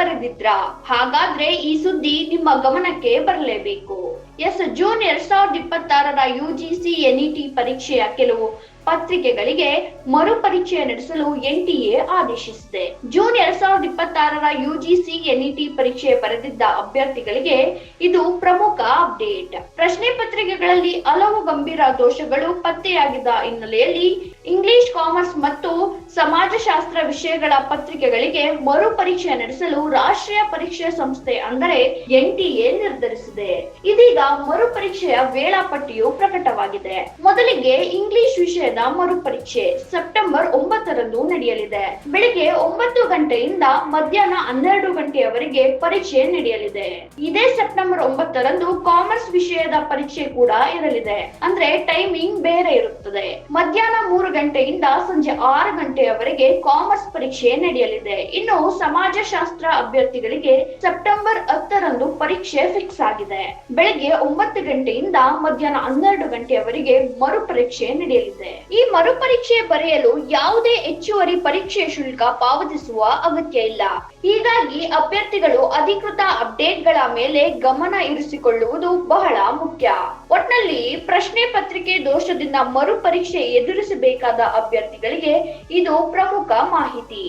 ಬರೆದಿದ್ರಾ? ಹಾಗಾದ್ರೆ ಈ ಸುದ್ದಿ ನಿಮ್ಮ ಗಮನಕ್ಕೆ ಬರಲೇಬೇಕು. ಜೂನ್ 2026ರ ಯುಜಿಸಿ ಎನ್ಇಟಿ ಪರೀಕ್ಷೆಯ ಕೆಲವು ಪತ್ರಿಕೆಗಳಿಗೆ ಮರು ಪರೀಕ್ಷೆ ನಡೆಸಲು ಎನ್ಟಿಎ ಆದೇಶಿಸಿದೆ. ಜೂನ್ 2026ರ ಯುಜಿಸಿ ಎನ್ಇಟಿ ಪರೀಕ್ಷೆ ಬರೆದಿದ್ದ ಅಭ್ಯರ್ಥಿಗಳಿಗೆ ಇದು ಪ್ರಮುಖ ಅಪ್ಡೇಟ್. ಪ್ರಶ್ನೆ ಪತ್ರಿಕೆಗಳಲ್ಲಿ ಹಲವು ಗಂಭೀರ ದೋಷಗಳು ಪತ್ತೆಯಾಗಿದ್ದ ಹಿನ್ನೆಲೆಯಲ್ಲಿ ಇಂಗ್ಲಿಷ್, ಕಾಮರ್ಸ್ ಮತ್ತು ಸಮಾಜಶಾಸ್ತ್ರ ವಿಷಯಗಳ ಪತ್ರಿಕೆಗಳಿಗೆ ಮರು ಪರೀಕ್ಷೆ ನಡೆಸಲು ರಾಷ್ಟ್ರೀಯ ಪರೀಕ್ಷಾ ಸಂಸ್ಥೆ ಅಂದರೆ ಎನ್ಟಿಎ ನಿರ್ಧರಿಸಿದೆ. ಇದೀಗ ಮರು ಪರೀಕ್ಷೆಯ ವೇಳಾಪಟ್ಟಿಯು ಪ್ರಕಟವಾಗಿದೆ. ಮೊದಲಿಗೆ ಇಂಗ್ಲಿಷ್ ವಿಷಯದ ಮರುಪರೀಕ್ಷೆ ಸೆಪ್ಟೆಂಬರ್ 9ರಂದು ನಡೆಯಲಿದೆ. ಬೆಳಿಗ್ಗೆ 9 ಗಂಟೆಯಿಂದ ಮಧ್ಯಾಹ್ನ 12 ಗಂಟೆಯವರೆಗೆ ಪರೀಕ್ಷೆ ನಡೆಯಲಿದೆ. ಇದೇ ಸೆಪ್ಟೆಂಬರ್ 9ರಂದು ಕಾಮರ್ಸ್ ವಿಷಯದ ಪರೀಕ್ಷೆ ಕೂಡ ಇರಲಿದೆ. ಅಂದ್ರೆ ಟೈಮಿಂಗ್ ಬೇರೆ ಇರುತ್ತದೆ. ಮಧ್ಯಾಹ್ನ 3 ಗಂಟೆಯಿಂದ ಸಂಜೆ 6 ಗಂಟೆಯವರೆಗೆ ಕಾಮರ್ಸ್ ಪರೀಕ್ಷೆ ನಡೆಯಲಿದೆ. ಇನ್ನು ಸಮಾಜಶಾಸ್ತ್ರ ಅಭ್ಯರ್ಥಿಗಳಿಗೆ ಸೆಪ್ಟೆಂಬರ್ 10ರಂದು ಪರೀಕ್ಷೆ ಫಿಕ್ಸ್ ಆಗಿದೆ. ಬೆಳಿಗ್ಗೆ 9 ಗಂಟೆಯಿಂದ ಮಧ್ಯಾಹ್ನ 12 ಗಂಟೆಯವರೆಗೆ ಮರುಪರೀಕ್ಷೆ ನಡೆಯಲಿದೆ. ಈ ಮರುಪರೀಕ್ಷೆ ಬರೆಯಲು ಯಾವುದೇ ಹೆಚ್ಚುವರಿ ಪರೀಕ್ಷೆ ಶುಲ್ಕ ಪಾವತಿಸುವ ಅಗತ್ಯ ಇಲ್ಲ. ಹೀಗಾಗಿ ಅಭ್ಯರ್ಥಿಗಳು ಅಧಿಕೃತ ಅಪ್ಡೇಟ್ಗಳ ಮೇಲೆ ಗಮನ ಇರಿಸಿಕೊಳ್ಳುವುದು ಬಹಳ ಮುಖ್ಯ. ಒಟ್ನಲ್ಲಿ ಪ್ರಶ್ನೆ ಪತ್ರಿಕೆ ದೋಷದಿಂದ ಮರುಪರೀಕ್ಷೆ ಎದುರಿಸಬೇಕಾದ ಅಭ್ಯರ್ಥಿಗಳಿಗೆ ಇದು ಪ್ರಮುಖ ಮಾಹಿತಿ.